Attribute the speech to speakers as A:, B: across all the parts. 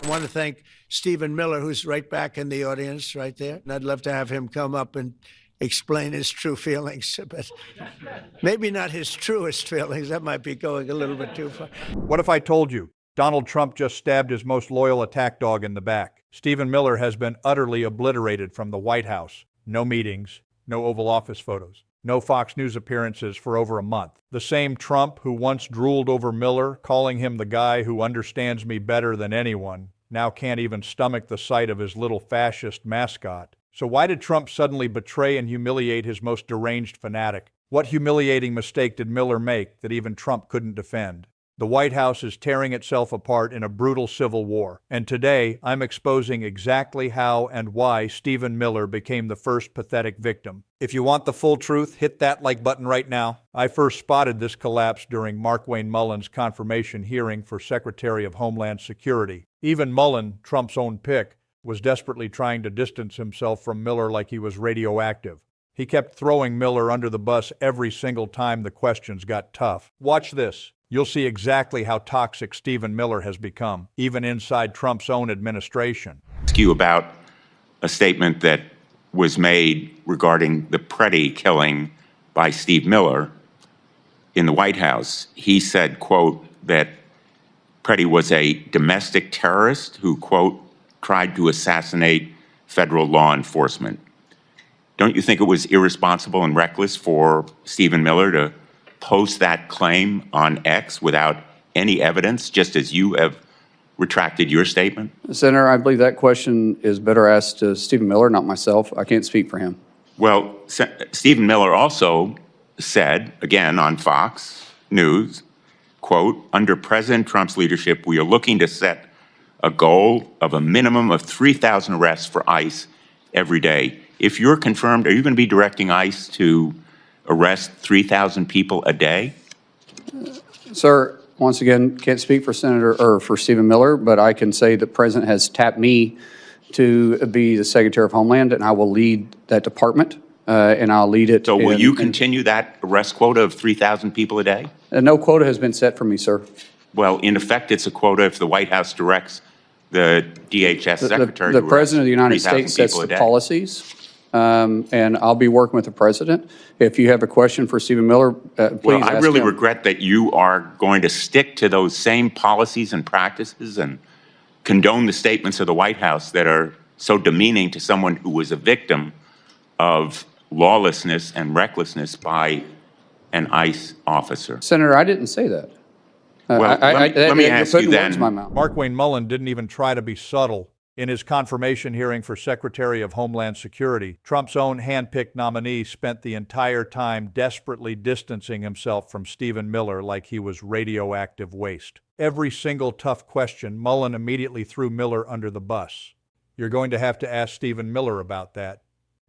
A: I want to thank Stephen Miller, who's right back in the audience right there. And I'd love to have him come up and explain his true feelings, but maybe not his truest feelings. That might be going a little bit too far.
B: What if I told you Donald Trump just stabbed his most loyal attack dog in the back? Stephen Miller has been utterly obliterated from the White House. No meetings, no Oval Office photos, no Fox News appearances for over a month. The same Trump who once drooled over Miller, calling him the guy who understands me better than anyone, now can't even stomach the sight of his little fascist mascot. So why did Trump suddenly betray and humiliate his most deranged fanatic? What humiliating mistake did Miller make that even Trump couldn't defend? The White House is tearing itself apart in a brutal civil war. And today, I'm exposing exactly how and why Stephen Miller became the first pathetic victim. If you want the full truth, hit that like button right now. I first spotted this collapse during Markwayne Mullen's confirmation hearing for Secretary of Homeland Security. Even Mullen, Trump's own pick, was desperately trying to distance himself from Miller like he was radioactive. He kept throwing Miller under the bus every single time the questions got tough. Watch this. You'll see exactly how toxic Stephen Miller has become, even inside Trump's own administration.
C: Ask you about a statement that was made regarding the Preddy killing by Steve Miller in the White House. He said, quote, that Preddy was a domestic terrorist who, quote, tried to assassinate federal law enforcement. Don't you think it was irresponsible and reckless for Stephen Miller to post that claim on X without any evidence, just as you have retracted your statement?
D: Senator, I believe that question is better asked to Stephen Miller, not myself. I can't speak for him.
C: Well, Stephen Miller also said, again on Fox News, quote, under President Trump's leadership, we are looking to set a goal of a minimum of 3,000 arrests for ICE every day. If you're confirmed, are you going to be directing ICE to arrest 3,000 people a day?
D: Sir, once again, can't speak for for Stephen Miller, but I can say the president has tapped me to be the Secretary of Homeland, and I will lead that department, and I'll lead it.
C: So will you continue that arrest quota of 3,000 people a day?
D: No quota has been set for me, sir.
C: Well, in effect, it's a quota if the White House directs the DHS secretary
D: the President of the United States sets the policies. And I'll be working with the president. If you have a question for Stephen Miller, please ask him.
C: Well, I really regret that you are going to stick to those same policies and practices and condone the statements of the White House that are so demeaning to someone who was a victim of lawlessness and recklessness by an ICE officer.
D: Senator, I didn't say that.
C: Well, let me ask you then.
B: Markwayne Mullen didn't even try to be subtle. In his confirmation hearing for Secretary of Homeland Security, Trump's own handpicked nominee spent the entire time desperately distancing himself from Stephen Miller like he was radioactive waste. Every single tough question, Mullen immediately threw Miller under the bus. You're going to have to ask Stephen Miller about that.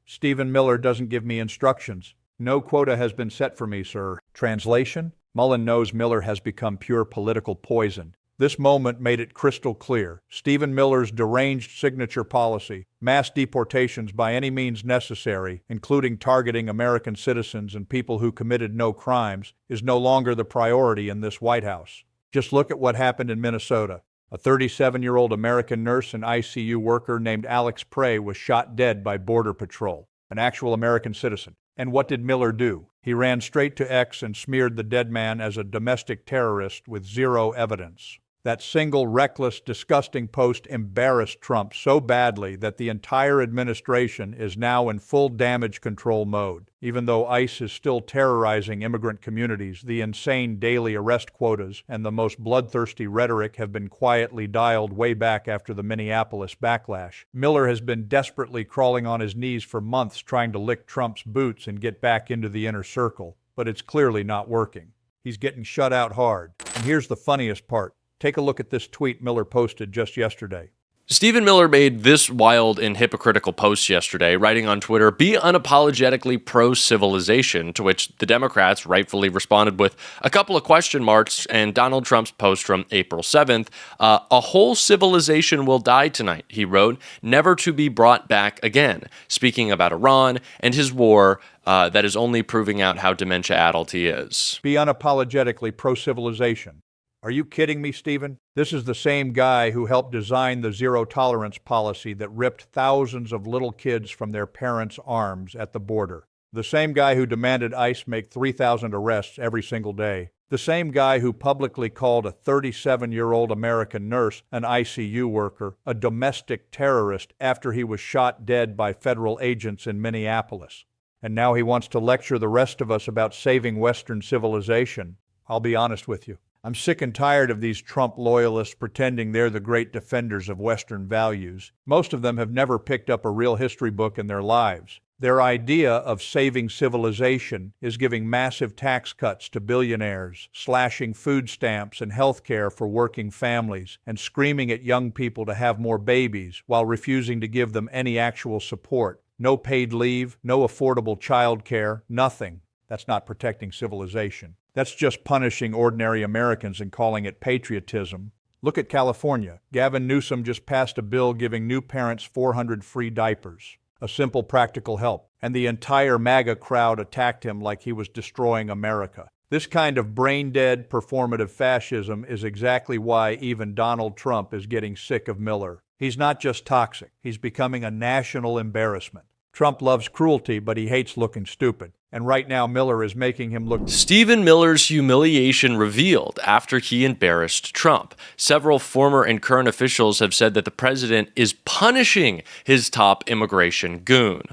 B: Stephen Miller doesn't give me instructions. No quota has been set for me, sir. Translation? Mullen knows Miller has become pure political poison. This moment made it crystal clear. Stephen Miller's deranged signature policy, mass deportations by any means necessary, including targeting American citizens and people who committed no crimes, is no longer the priority in this White House. Just look at what happened in Minnesota. A 37-year-old American nurse and ICU worker named Alex Prey was shot dead by Border Patrol, an actual American citizen. And what did Miller do? He ran straight to X and smeared the dead man as a domestic terrorist with zero evidence. That single, reckless, disgusting post embarrassed Trump so badly that the entire administration is now in full damage control mode. Even though ICE is still terrorizing immigrant communities, the insane daily arrest quotas and the most bloodthirsty rhetoric have been quietly dialed way back after the Minneapolis backlash. Miller has been desperately crawling on his knees for months trying to lick Trump's boots and get back into the inner circle, but it's clearly not working. He's getting shut out hard. And here's the funniest part. Take a look at this tweet Miller posted just yesterday.
E: Stephen Miller made this wild and hypocritical post yesterday, writing on Twitter, "Be unapologetically pro-civilization," to which the Democrats rightfully responded with a couple of question marks and Donald Trump's post from April 7th. "A whole civilization will die tonight," he wrote, "never to be brought back again," speaking about Iran and his war that is only proving out how dementia-addled he is.
B: Be unapologetically pro-civilization. Are you kidding me, Stephen? This is the same guy who helped design the zero-tolerance policy that ripped thousands of little kids from their parents' arms at the border. The same guy who demanded ICE make 3,000 arrests every single day. The same guy who publicly called a 37-year-old American nurse, an ICU worker, a domestic terrorist after he was shot dead by federal agents in Minneapolis. And now he wants to lecture the rest of us about saving Western civilization. I'll be honest with you. I'm sick and tired of these Trump loyalists pretending they're the great defenders of Western values. Most of them have never picked up a real history book in their lives. Their idea of saving civilization is giving massive tax cuts to billionaires, slashing food stamps and health care for working families, and screaming at young people to have more babies while refusing to give them any actual support. No paid leave, no affordable child care, nothing. That's not protecting civilization. That's just punishing ordinary Americans and calling it patriotism. Look at California. Gavin Newsom just passed a bill giving new parents 400 free diapers. A simple practical help. And the entire MAGA crowd attacked him like he was destroying America. This kind of brain-dead performative fascism is exactly why even Donald Trump is getting sick of Miller. He's not just toxic. He's becoming a national embarrassment. Trump loves cruelty, but he hates looking stupid. And right now, Miller is making him look...
E: Stephen Miller's humiliation revealed after he embarrassed Trump. Several former and current officials have said that the president is punishing his top immigration goon.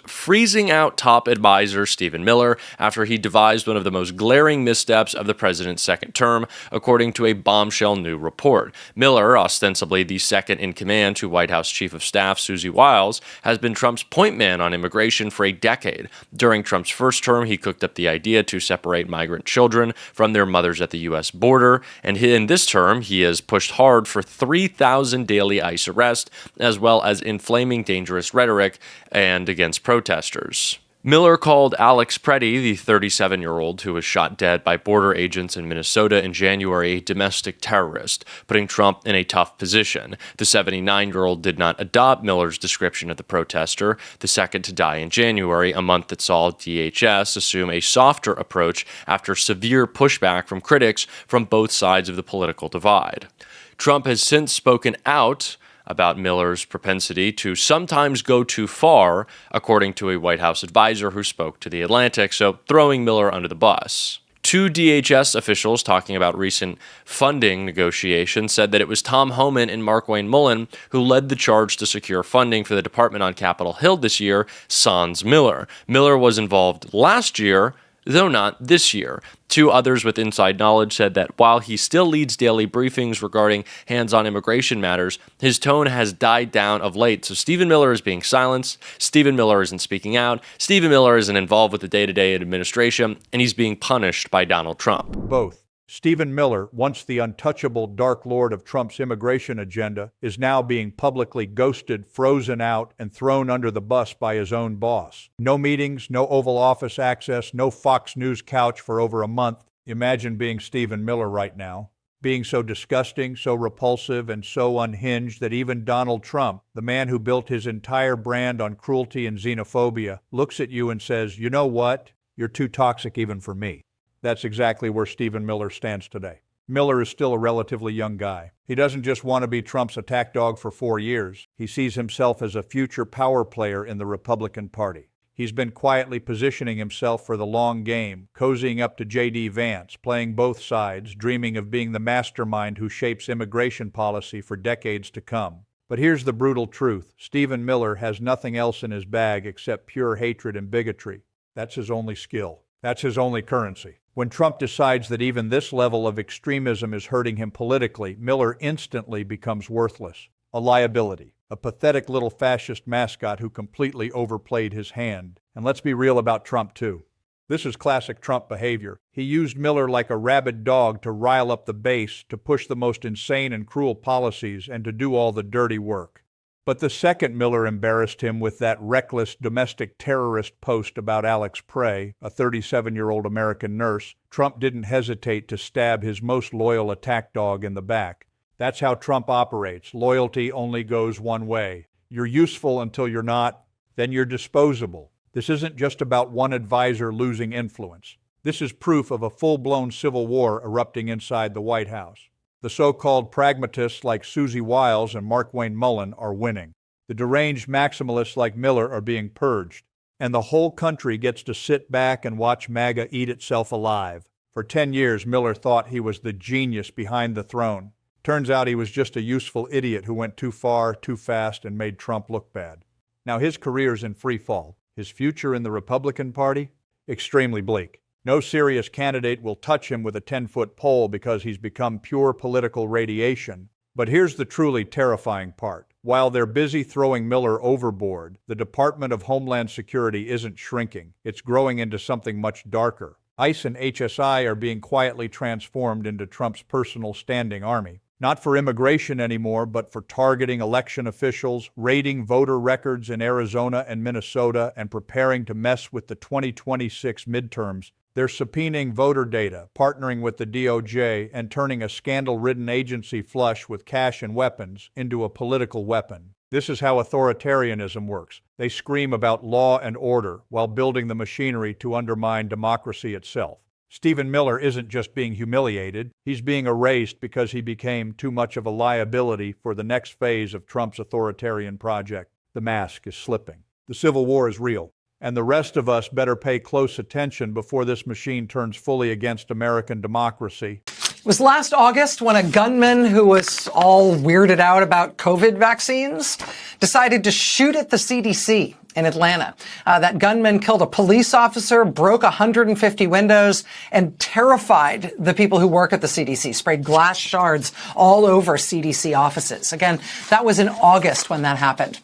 E: Freezing out top advisor Stephen Miller after he devised one of the most glaring missteps of the president's second term, according to a bombshell new report. Miller, ostensibly the second in command to White House Chief of Staff Susie Wiles, has been Trump's point man on immigration for a decade. During Trump's first term, he cooked up the idea to separate migrant children from their mothers at the U.S. border, and in this term, he has pushed hard for 3,000 daily ICE arrests, as well as inflaming dangerous rhetoric and against protesters. Miller called Alex Preddy, the 37-year-old who was shot dead by border agents in Minnesota in January, a domestic terrorist, putting Trump in a tough position. The 79-year-old did not adopt Miller's description of the protester, the second to die in January, a month that saw DHS assume a softer approach after severe pushback from critics from both sides of the political divide. Trump has since spoken out about Miller's propensity to sometimes go too far, according to a White House advisor who spoke to The Atlantic, so throwing Miller under the bus. Two DHS officials talking about recent funding negotiations said that it was Tom Homan and Markwayne Mullin who led the charge to secure funding for the department on Capitol Hill this year, sans Miller. Miller was involved last year, though not this year. Two others with inside knowledge said that while he still leads daily briefings regarding hands-on immigration matters, his tone has died down of late. So Stephen Miller is being silenced, Stephen Miller isn't speaking out, Stephen Miller isn't involved with the day-to-day administration, and he's being punished by Donald Trump.
B: Both. Stephen Miller, once the untouchable dark lord of Trump's immigration agenda, is now being publicly ghosted, frozen out, and thrown under the bus by his own boss. No meetings, no Oval Office access, no Fox News couch for over a month. Imagine being Stephen Miller right now. Being so disgusting, so repulsive, and so unhinged that even Donald Trump, the man who built his entire brand on cruelty and xenophobia, looks at you and says, "You know what? You're too toxic even for me." That's exactly where Stephen Miller stands today. Miller is still a relatively young guy. He doesn't just want to be Trump's attack dog for 4 years. He sees himself as a future power player in the Republican Party. He's been quietly positioning himself for the long game, cozying up to J.D. Vance, playing both sides, dreaming of being the mastermind who shapes immigration policy for decades to come. But here's the brutal truth. Stephen Miller has nothing else in his bag except pure hatred and bigotry. That's his only skill. That's his only currency. When Trump decides that even this level of extremism is hurting him politically, Miller instantly becomes worthless, a liability, a pathetic little fascist mascot who completely overplayed his hand. And let's be real about Trump, too. This is classic Trump behavior. He used Miller like a rabid dog to rile up the base, to push the most insane and cruel policies, and to do all the dirty work. But the second Miller embarrassed him with that reckless domestic terrorist post about Alex Prey, a 37-year-old American nurse, Trump didn't hesitate to stab his most loyal attack dog in the back. That's how Trump operates. Loyalty only goes one way. You're useful until you're not, then you're disposable. This isn't just about one advisor losing influence. This is proof of a full-blown civil war erupting inside the White House. The so-called pragmatists like Susie Wiles and Markwayne Mullin are winning. The deranged maximalists like Miller are being purged. And the whole country gets to sit back and watch MAGA eat itself alive. For 10 years, Miller thought he was the genius behind the throne. Turns out he was just a useful idiot who went too far, too fast, and made Trump look bad. Now his career's in free fall. His future in the Republican Party? Extremely bleak. No serious candidate will touch him with a 10-foot pole because he's become pure political radiation. But here's the truly terrifying part. While they're busy throwing Miller overboard, the Department of Homeland Security isn't shrinking. It's growing into something much darker. ICE and HSI are being quietly transformed into Trump's personal standing army. Not for immigration anymore, but for targeting election officials, raiding voter records in Arizona and Minnesota, and preparing to mess with the 2026 midterms. They're subpoenaing voter data, partnering with the DOJ, and turning a scandal-ridden agency flush with cash and weapons into a political weapon. This is how authoritarianism works. They scream about law and order while building the machinery to undermine democracy itself. Stephen Miller isn't just being humiliated, he's being erased because he became too much of a liability for the next phase of Trump's authoritarian project. The mask is slipping. The Civil War is real. And the rest of us better pay close attention before this machine turns fully against American democracy.
F: It was last August when a gunman who was all weirded out about COVID vaccines decided to shoot at the CDC in Atlanta. That gunman killed a police officer, broke 150 windows, and terrified the people who work at the CDC, sprayed glass shards all over CDC offices. Again, that was in August when that happened.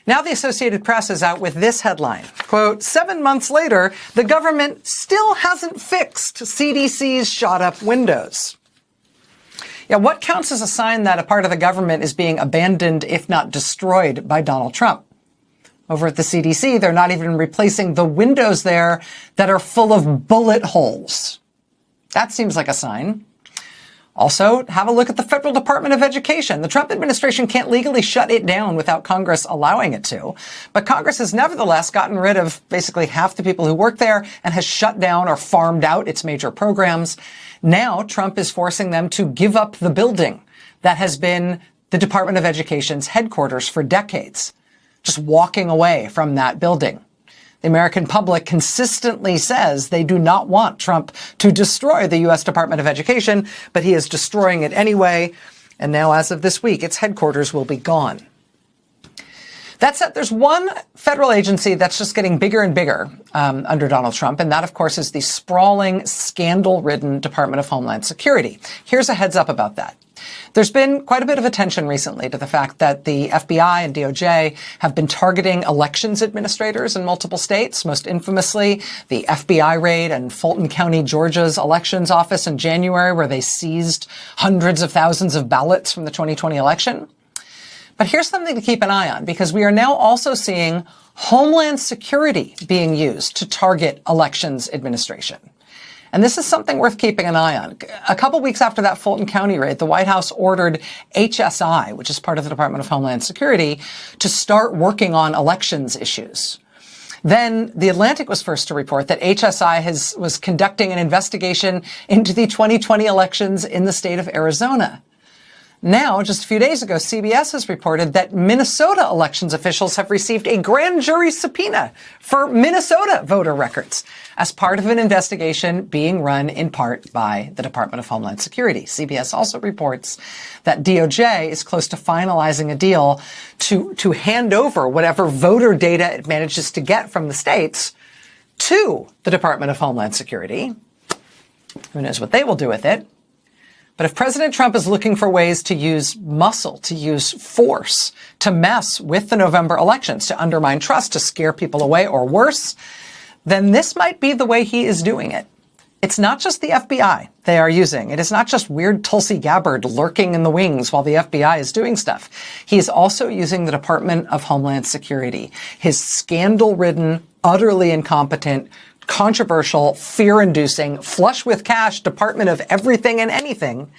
F: Now the Associated Press is out with this headline, quote, 7 months later, the government still hasn't fixed CDC's shot up windows. Yeah, what counts as a sign that a part of the government is being abandoned, if not destroyed, by Donald Trump? Over at the CDC, they're not even replacing the windows there that are full of bullet holes. That seems like a sign. Also, have a look at the Federal Department of Education. The Trump administration can't legally shut it down without Congress allowing it to. But Congress has nevertheless gotten rid of basically half the people who work there and has shut down or farmed out its major programs. Now, Trump is forcing them to give up the building that has been the Department of Education's headquarters for decades. Just walking away from that building. The American public consistently says they do not want Trump to destroy the U.S. Department of Education, but he is destroying it anyway. And now, as of this week, its headquarters will be gone. That said, there's one federal agency that's just getting bigger and bigger under Donald Trump, and that, of course, is the sprawling, scandal-ridden Department of Homeland Security. Here's a heads up about that. There's been quite a bit of attention recently to the fact that the FBI and DOJ have been targeting elections administrators in multiple states, most infamously the FBI raid in Fulton County, Georgia's elections office in January, where they seized hundreds of thousands of ballots from the 2020 election. But here's something to keep an eye on, because we are now also seeing Homeland Security being used to target elections administration. And this is something worth keeping an eye on. A couple weeks after that Fulton County raid, the White House ordered HSI, which is part of the Department of Homeland Security, to start working on elections issues. Then The Atlantic was first to report that HSI was conducting an investigation into the 2020 elections in the state of Arizona. Now, just a few days ago, CBS has reported that Minnesota elections officials have received a grand jury subpoena for Minnesota voter records as part of an investigation being run in part by the Department of Homeland Security. CBS also reports that DOJ is close to finalizing a deal to hand over whatever voter data it manages to get from the states to the Department of Homeland Security. Who knows what they will do with it? But if President Trump is looking for ways to use muscle, to use force, to mess with the November elections, to undermine trust, to scare people away, or worse, then this might be the way he is doing it. It's not just the FBI they are using. It is not just weird Tulsi Gabbard lurking in the wings while the FBI is doing stuff. He is also using the Department of Homeland Security, his scandal-ridden, utterly incompetent, controversial, fear-inducing, flush with cash Department of everything and anything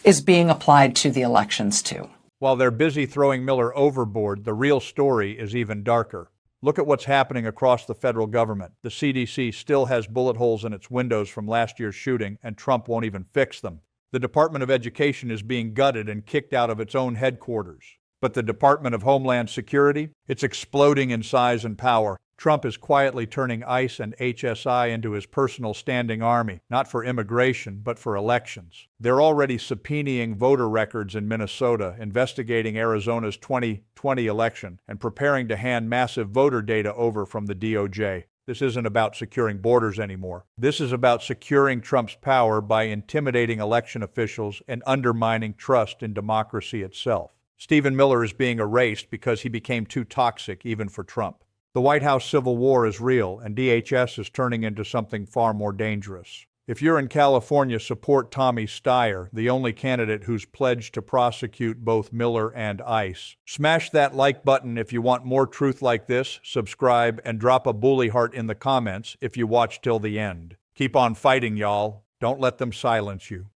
F: is being applied to the elections too.
B: While they're busy throwing Miller overboard, the real story is even darker. Look at what's happening across the federal government. The CDC still has bullet holes in its windows from last year's shooting, and Trump won't even fix them. The Department of Education is being gutted and kicked out of its own headquarters. But the Department of Homeland Security, it's exploding in size and power. Trump is quietly turning ICE and HSI into his personal standing army, not for immigration, but for elections. They're already subpoenaing voter records in Minnesota, investigating Arizona's 2020 election, and preparing to hand massive voter data over from the DOJ. This isn't about securing borders anymore. This is about securing Trump's power by intimidating election officials and undermining trust in democracy itself. Stephen Miller is being erased because he became too toxic even for Trump. The White House civil war is real, and DHS is turning into something far more dangerous. If you're in California, support Tommy Steyer, the only candidate who's pledged to prosecute both Miller and ICE. Smash that like button if you want more truth like this, subscribe, and drop a bully heart in the comments if you watch till the end. Keep on fighting, y'all. Don't let them silence you.